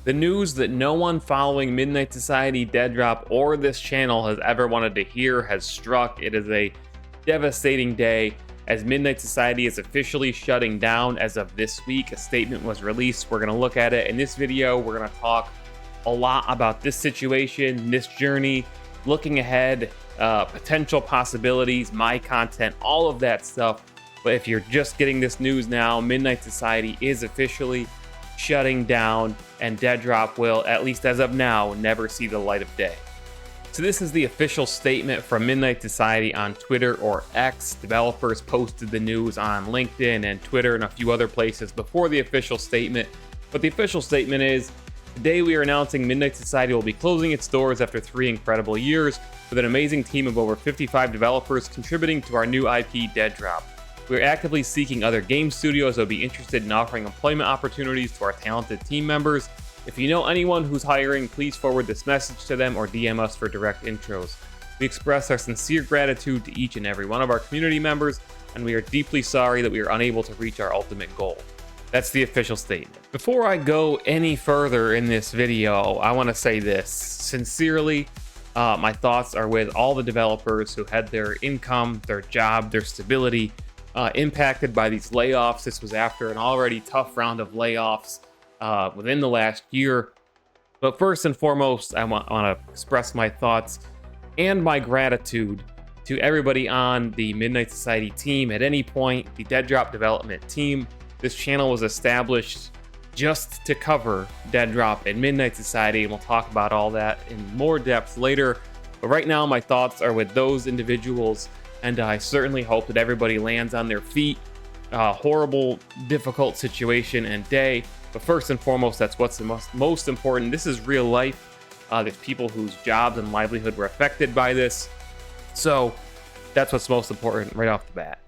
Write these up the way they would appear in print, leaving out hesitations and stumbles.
The news that no one following Midnight Society, Deadrop, or this channel has ever wanted to hear has struck. It is a devastating day as Midnight Society is officially shutting down as of this week. A statement was released. We're going to look at it in this video. We're going to talk a lot about this situation, this journey, looking ahead, potential possibilities, my content, all of that stuff. But if you're just getting this news now, Midnight Society is officially shutting down, and Deadrop will, at least as of now, never see the light of day. So this is the official statement from Midnight Society on Twitter or X. Developers posted the news on LinkedIn and Twitter and a few other places before the official statement. But the official statement is, today we are announcing Midnight Society will be closing its doors after 3 incredible years with an amazing team of over 55 developers contributing to our new IP, Deadrop. We are actively seeking other game studios that would be interested in offering employment opportunities to our talented team members. If you know anyone who's hiring, please forward this message to them or DM us for direct intros. We express our sincere gratitude to each and every one of our community members, and we are deeply sorry that we are unable to reach our ultimate goal. That's the official statement. Before I go any further in this video, I want to say this. Sincerely, my thoughts are with all the developers who had their income, their job, their stability impacted by these layoffs. This was after an already tough round of layoffs within the last year. But first and foremost, I want to express my thoughts and my gratitude to everybody on the Midnight Society team. At any point, the Deadrop development team. This channel was established just to cover Deadrop and Midnight Society, and we'll talk about all that in more depth later. But right now, my thoughts are with those individuals, and I certainly hope that everybody lands on their feet. Horrible, difficult situation and day, but first and foremost, that's what's the most important. This is real life. There's people whose jobs and livelihood were affected by this, so that's what's most important right off the bat.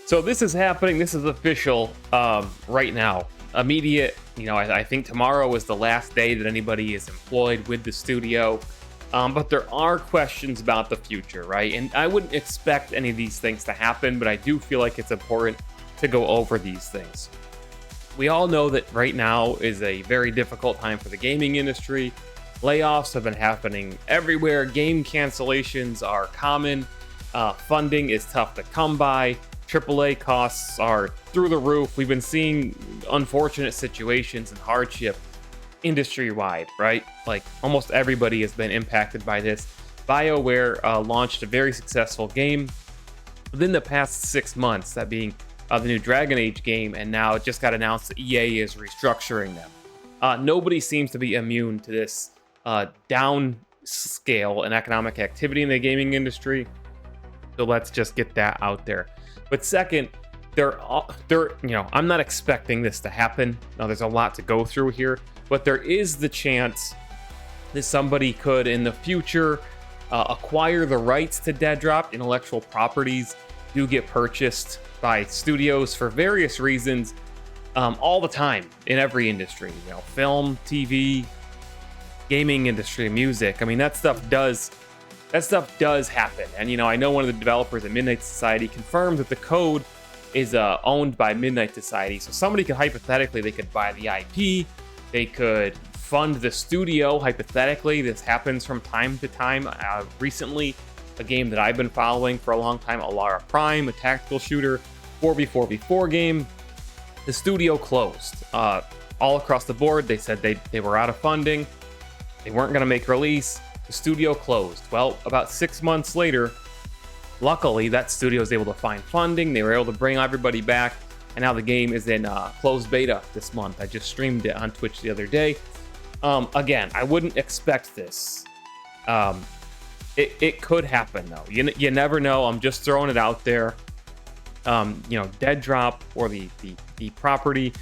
So this is happening. This is official right now. Immediate. I think tomorrow is the last day that anybody is employed with the studio. But there are questions about the future, right? And I wouldn't expect any of these things to happen, but I do feel like it's important to go over these things. We all know that right now is a very difficult time for the gaming industry. Layoffs have been happening everywhere. Game cancellations are common. Funding is tough to come by. AAA costs are through the roof. We've been seeing unfortunate situations and hardship industry-wide, right? Like almost everybody has been impacted by this. BioWare launched a very successful game within the past 6 months, that being the new Dragon Age game, and now it just got announced that EA is restructuring them. Nobody seems to be immune to this downscale in economic activity in the gaming industry, so let's just get that out there. But second, I'm not expecting this to happen. Now, there's a lot to go through here, but there is the chance that somebody could, in the future, acquire the rights to Deadrop. Intellectual properties do get purchased by studios for various reasons all the time in every industry. Film, TV, gaming industry, music. I mean, that stuff does happen. And I know one of the developers at Midnight Society confirmed that the code is owned by Midnight Society. So somebody could hypothetically, they could buy the IP. They could fund the studio, hypothetically. This happens from time to time. Recently, a game that I've been following for a long time, Alara Prime, a tactical shooter, 4v4v4 game. The studio closed. All across the board, they said they were out of funding. They weren't going to make release. The studio closed. Well, about 6 months later, luckily, that studio was able to find funding. They were able to bring everybody back. And now the game is in closed beta this month. I just streamed it on Twitch the other day. Again, I wouldn't expect this. It could happen, though. You never know. I'm just throwing it out there. Deadrop or the property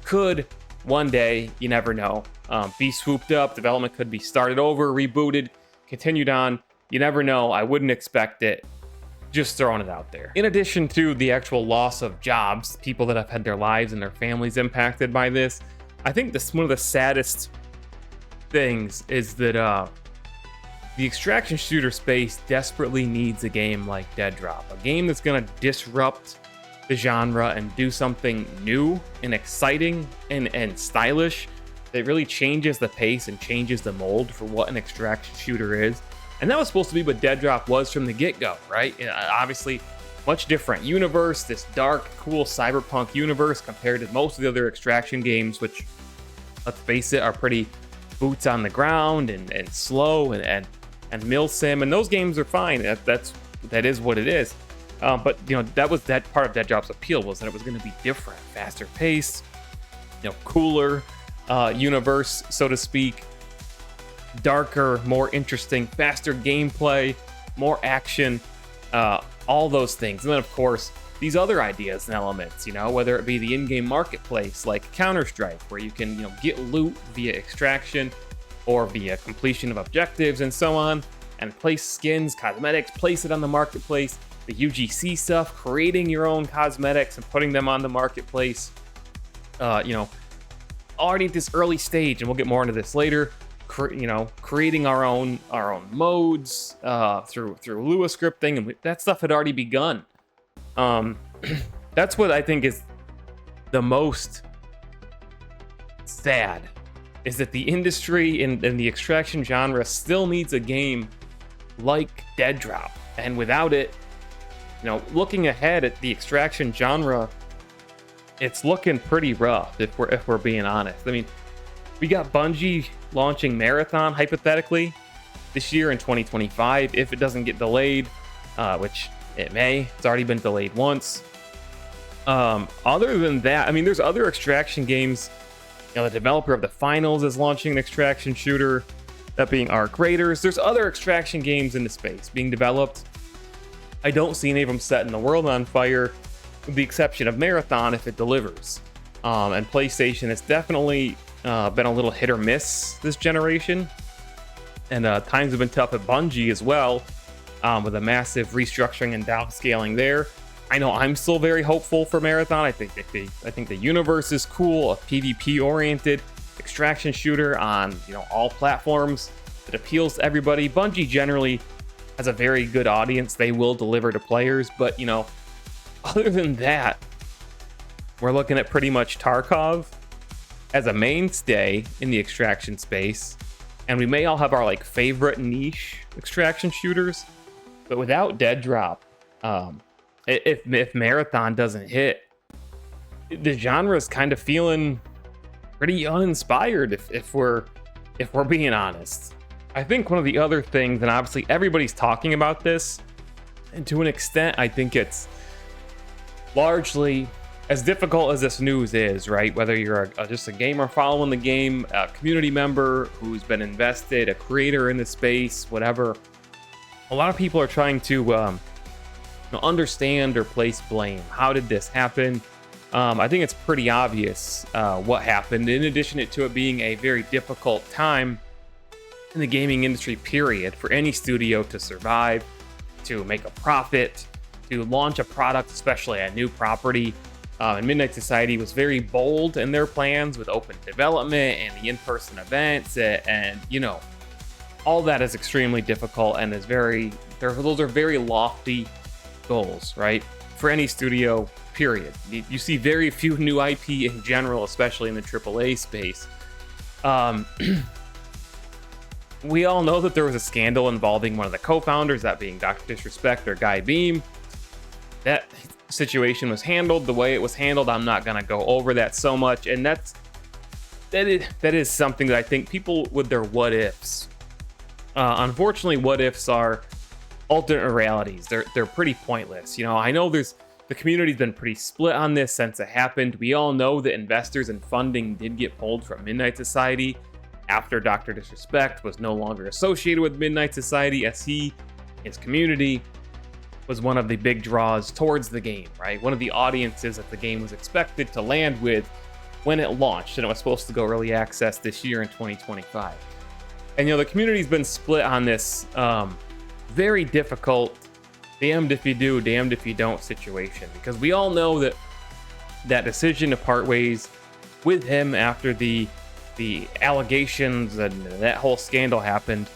could one day, you never know, be swooped up. Development could be started over, rebooted, continued on. You never know. I wouldn't expect it. Just throwing it out there. In addition to the actual loss of jobs, people that have had their lives and their families impacted by this, I think one of the saddest things is that the extraction shooter space desperately needs a game like Deadrop, a game that's going to disrupt the genre and do something new and exciting and stylish It really changes the pace and changes the mold for what an extraction shooter is. And that was supposed to be what Deadrop was from the get-go, right? Obviously, much different universe, this dark, cool cyberpunk universe compared to most of the other extraction games, which, let's face it, are pretty boots on the ground and slow and milsim. And those games are fine. That is what it is. But that part of Deadrop's appeal was that it was going to be different, faster paced, cooler universe, so to speak, darker, more interesting, faster gameplay, more action, all those things. And then of course these other ideas and elements, whether it be the in-game marketplace like Counter-Strike, where you can get loot via extraction or via completion of objectives and so on, and place skins, cosmetics, place it on the marketplace. The UGC stuff, creating your own cosmetics and putting them on the marketplace. Already at this early stage, and we'll get more into this later. Creating our own modes through Lua scripting, and that stuff had already begun. That's what I think is the most sad, is that the industry and the extraction genre still needs a game like Deadrop, and without it, looking ahead at the extraction genre, it's looking pretty rough if we're being honest. I mean, we got Bungie launching Marathon hypothetically this year in 2025 if it doesn't get delayed, which it may. It's already been delayed once. Other than that, I mean, there's other extraction games. The developer of the Finals is launching an extraction shooter, that being Arc Raiders. There's other extraction games in the space being developed. I don't see any of them setting the world on fire, with the exception of Marathon if it delivers. And PlayStation has definitely been a little hit or miss this generation. And times have been tough at Bungie as well, with a massive restructuring and downscaling there. I know I'm still very hopeful for Marathon. I think the universe is cool, a PvP-oriented extraction shooter on all platforms that appeals to everybody. Bungie generally has a very good audience. They will deliver to players, but other than that, we're looking at pretty much Tarkov as a mainstay in the extraction space, and we may all have our favorite niche extraction shooters, but without Deadrop, if Marathon doesn't hit, the genre is kind of feeling pretty uninspired if we're being honest. I think one of the other things, and obviously everybody's talking about this, and to an extent I think it's largely, as difficult as this news is, right? Whether you're just a gamer following the game, a community member who's been invested, a creator in the space, whatever, a lot of people are trying to understand or place blame. How did this happen? I think it's pretty obvious what happened. In addition to it being a very difficult time in the gaming industry, period, for any studio to survive, to make a profit, to launch a product, especially a new property. And Midnight Society was very bold in their plans with open development and the in-person events, and all that is extremely difficult and is those are very lofty goals, right? For any studio, period. You see very few new IP in general, especially in the AAA space. We all know that there was a scandal involving one of the co-founders, that being Dr. Disrespect or Guy Beam. That situation was handled the way it was handled. I'm not going to go over that so much. And that is something that I think people with their what ifs. Unfortunately, what ifs are alternate realities. They're pretty pointless. I know the community's been pretty split on this since it happened. We all know that investors and funding did get pulled from Midnight Society after Dr. Disrespect was no longer associated with Midnight Society, as his community, was one of the big draws towards the game, right? One of the audiences that the game was expected to land with when it launched, and it was supposed to go early access this year in 2025. And the community's been split on this very difficult, damned if you do, damned if you don't situation, because we all know that decision to part ways with him after the allegations and that whole scandal happened,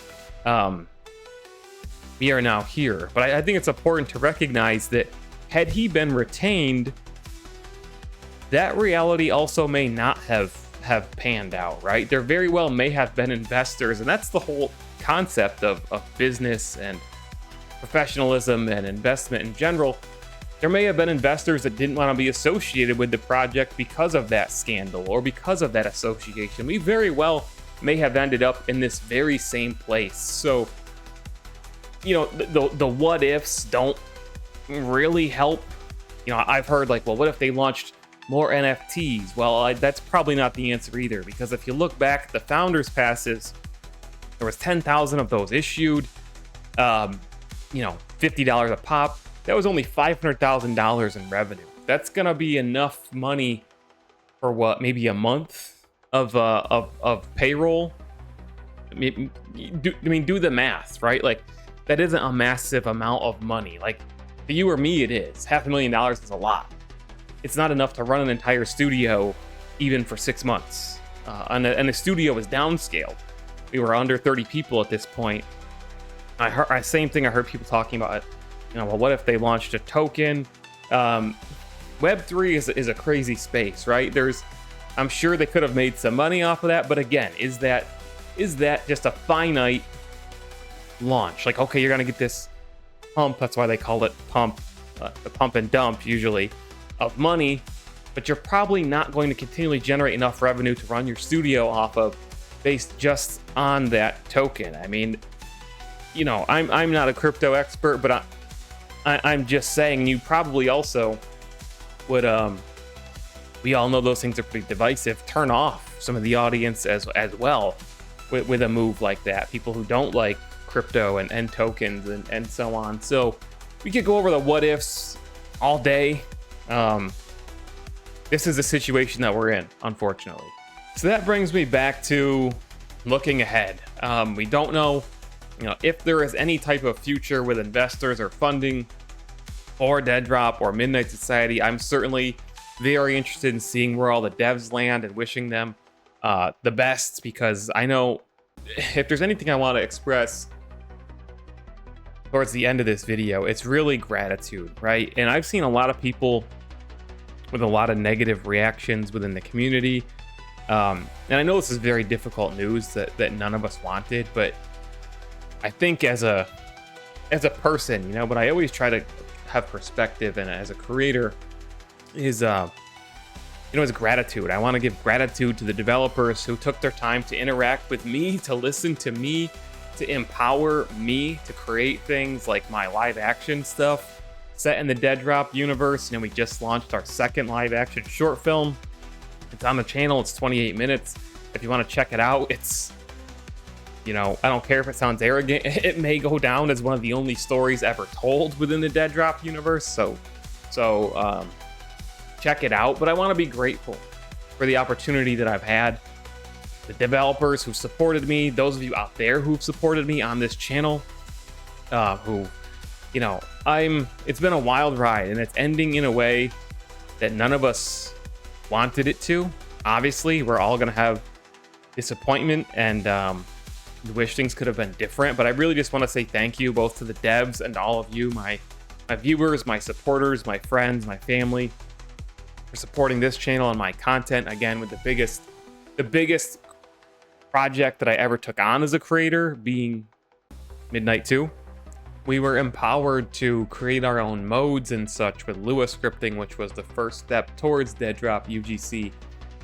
we are now here. But I think it's important to recognize that had he been retained, that reality also may not have have panned out, right? There very well may have been investors, and that's the whole concept of business and professionalism and investment in general. There may have been investors that didn't want to be associated with the project because of that scandal or because of that association. We very well may have ended up in this very same place. So, you know, the what ifs don't really help. You know, I've heard like, well, what if they launched more NFTs? Well, that's probably not the answer either, because if you look back at the founders passes, there was 10,000 of those issued, you know, $50 a pop. That was only $500,000 in revenue. That's gonna be enough money for what, maybe a month of payroll. I mean, do the math, right? Like, that isn't a massive amount of money. Like, for you or me, it is. $500,000 is a lot. It's not enough to run an entire studio, even for 6 months. And the studio was downscaled. We were under 30 people at this point. Same thing I heard people talking about. You know, well, what if they launched a token? Web3 is a crazy space, right? I'm sure they could have made some money off of that, but again, is that just a finite launch? Like, okay, you're gonna get this pump. That's why they call it pump, the pump and dump usually of money, but you're probably not going to continually generate enough revenue to run your studio off of based just on that token. I mean, you know, I'm not a crypto expert, but I'm just saying you probably also would, we all know those things are pretty divisive, turn off some of the audience as well with a move like that. People who don't like crypto and tokens and so on. So we could go over the what ifs all day. This is the situation that we're in, unfortunately. So that brings me back to looking ahead. We don't know, you know, if there is any type of future with investors or funding or Deadrop or Midnight Society. I'm certainly very interested in seeing where all the devs land and wishing them the best, because I know if there's anything I want to express towards the end of this video, it's really gratitude, right? And I've seen a lot of people with a lot of negative reactions within the community. And I know this is very difficult news that none of us wanted, but I think as a person, you know, but I always try to have perspective, and as a creator is, you know, is gratitude. I want to give gratitude to the developers who took their time to interact with me, to listen to me, to empower me to create things like my live action stuff set in the Deadrop universe. You know, we just launched our second live action short film. It's on the channel. It's 28 minutes. If you want to check it out, it's, you know, I don't care if it sounds arrogant. It may go down as one of the only stories ever told within the Deadrop universe. So check it out. But I want to be grateful for the opportunity that I've had. The developers who supported me, those of you out there who've supported me on this channel, who, you know, it's been a wild ride, and it's ending in a way that none of us wanted it to. Obviously, we're all going to have disappointment and wish things could have been different, but I really just want to say thank you both to the devs and all of you, my viewers, my supporters, my friends, my family, for supporting this channel and my content. Again, with the biggest project that I ever took on as a creator being Midnight 2. We were empowered to create our own modes and such with Lua scripting, which was the first step towards Deadrop UGC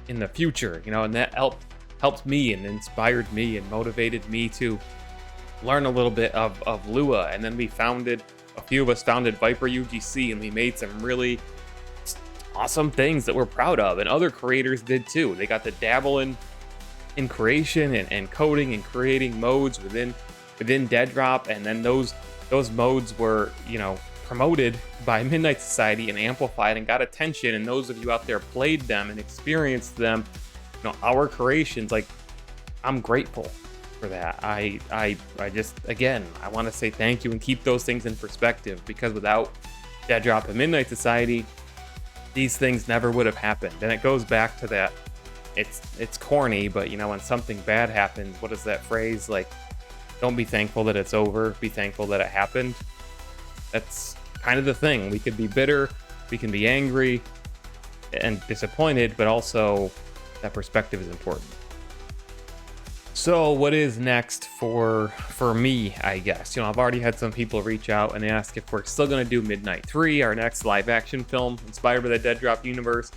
in the future, you know, and that helped me and inspired me and motivated me to learn a little bit of Lua. And then a few of us founded Viper UGC, and we made some really awesome things that we're proud of, and other creators did too. They got to dabble in creation and coding and creating modes within Deadrop, and then those modes were, you know, promoted by Midnight Society and amplified and got attention, and those of you out there played them and experienced them, you know, our creations. Like, I'm grateful for that. I just, again, I want to say thank you and keep those things in perspective, because without Deadrop and Midnight Society, these things never would have happened. And it goes back to that, it's corny, but, you know, when something bad happens, what is that phrase? Like, don't be thankful that it's over, be thankful that it happened. That's kind of the thing. We could be bitter, we can be angry and disappointed, but also that perspective is important. So what is next for me, I guess? You know, I've already had some people reach out and ask if we're still going to do Midnight 3, our next live action film inspired by the Deadrop universe.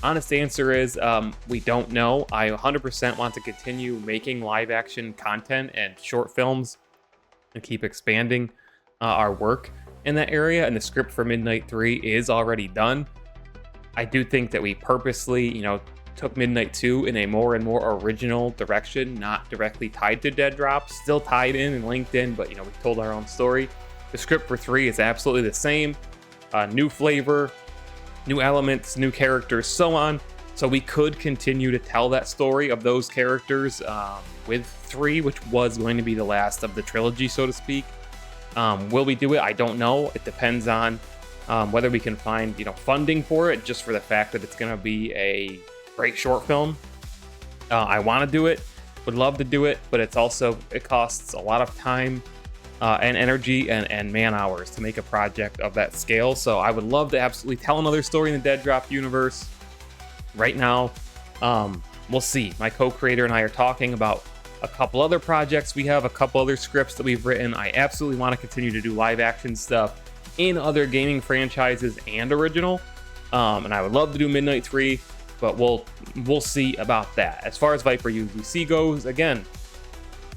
Honest answer is we don't know. I 100% want to continue making live action content and short films and keep expanding our work in that area, and the script for Midnight 3 is already done. I do think that we purposely, you know, took Midnight 2 in a more and more original direction, not directly tied to Deadrop, still tied in and linked in, but, you know, we told our own story. The script for 3 is absolutely the same, new flavor, new elements, new characters, so on. So we could continue to tell that story of those characters with 3, which was going to be the last of the trilogy, so to speak. Will we do it? I don't know. It depends on whether we can find, you know, funding for it, just for the fact that it's going to be a great short film. I want to do it, would love to do it, but it costs a lot of time and energy and man hours to make a project of that scale. So I would love to absolutely tell another story in the Deadrop universe. Right now, we'll see. My co-creator and I are talking about a couple other projects. We have a couple other scripts that we've written. I absolutely want to continue to do live action stuff in other gaming franchises and original. And I would love to do Midnight 3, but we'll see about that. As far as Viper UGC goes, again,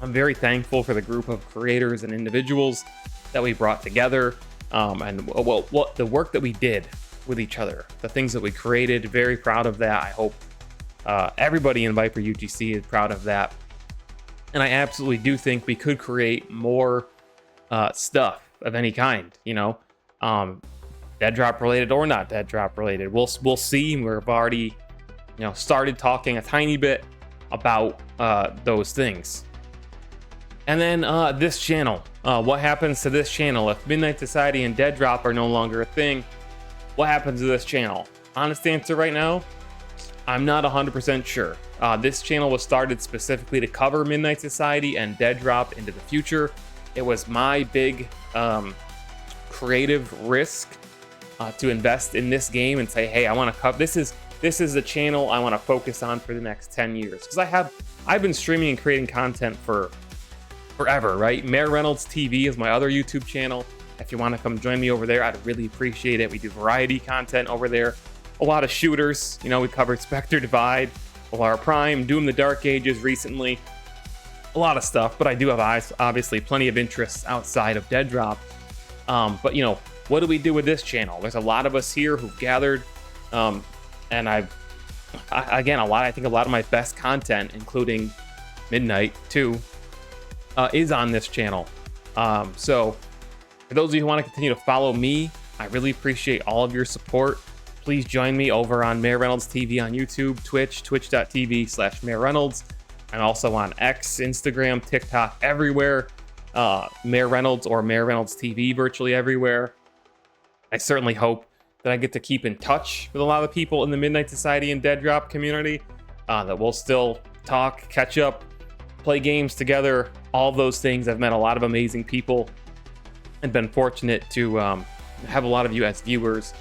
I'm very thankful for the group of creators and individuals that we brought together, and what the work that we did with each other, the things that we created. Very proud of that. I hope everybody in Viper UGC is proud of that. And I absolutely do think we could create more stuff of any kind, you know, Deadrop related or not Deadrop related. We'll see. We've already, you know, started talking a tiny bit about those things. And then this channel, what happens to this channel if Midnight Society and Deadrop are no longer a thing? What happens to this channel? Honest answer right now, I'm not 100% sure. This channel was started specifically to cover Midnight Society and Deadrop into the future. It was my big creative risk to invest in this game and say, hey, I want to cover this is the channel I want to focus on for the next 10 years, because I've been streaming and creating content for forever, right? Mayor Reynolds TV is my other YouTube channel. If you want to come join me over there, I'd really appreciate it. We do variety content over there, a lot of shooters. You know, we covered Spectre Divide, Alara Prime, Doom the Dark Ages recently, a lot of stuff. But I do have obviously plenty of interests outside of Deadrop. But you know, what do we do with this channel? There's a lot of us here who've gathered, and I think a lot of my best content, including Midnight 2, is on this channel. So for those of you who want to continue to follow me, I really appreciate all of your support. Please join me over on Mayor Reynolds TV on YouTube, Twitch, twitch.tv/Mayor Reynolds. I'm also on X, Instagram, TikTok, everywhere. Mayor Reynolds or Mayor Reynolds TV, virtually everywhere. I certainly hope that I get to keep in touch with a lot of people in the Midnight Society and Deadrop community, that we'll still talk, catch up, play games together, all those things. I've met a lot of amazing people and been fortunate to have a lot of you as viewers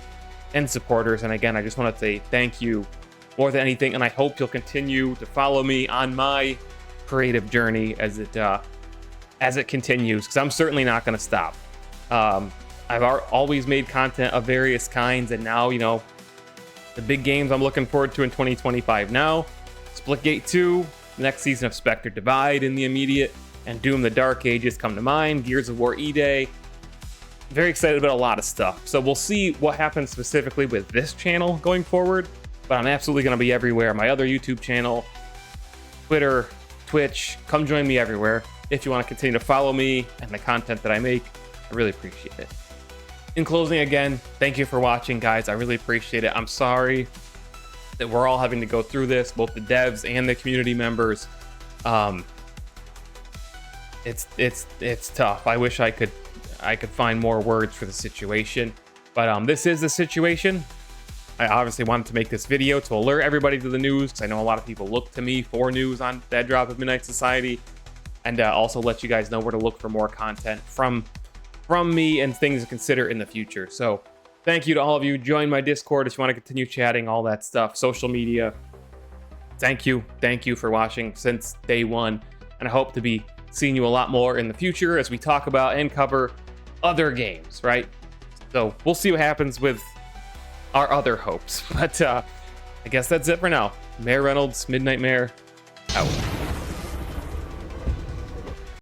and supporters. And again, I just want to say thank you more than anything, and I hope you'll continue to follow me on my creative journey as it continues, because I'm certainly not going to stop. I've always made content of various kinds, and now, you know, the big games I'm looking forward to in 2025 now, Splitgate 2, the next season of Spectre Divide in the immediate, and Doom the Dark Ages come to mind, Gears of War E-Day. Very excited about a lot of stuff. So we'll see what happens specifically with this channel going forward, but I'm absolutely going to be everywhere. My other YouTube channel, Twitter, Twitch, come join me everywhere. If you want to continue to follow me and the content that I make, I really appreciate it. In closing, again, thank you for watching, guys. I really appreciate it. I'm sorry that we're all having to go through this, both the devs and the community members. It's tough. I wish I could find more words for the situation, but this is the situation. I obviously wanted to make this video to alert everybody to the news, because I know a lot of people look to me for news on Deadrop of Midnight Society, and also let you guys know where to look for more content from me and things to consider in the future. So thank you to all of you. Join my Discord if you want to continue chatting, all that stuff, social media. thank you for watching since day one, and I hope to be seeing you a lot more in the future as we talk about and cover other games, right? So we'll see what happens with our other hopes, but I guess that's it for now. Mayor Reynolds, Midnight Mayor, out.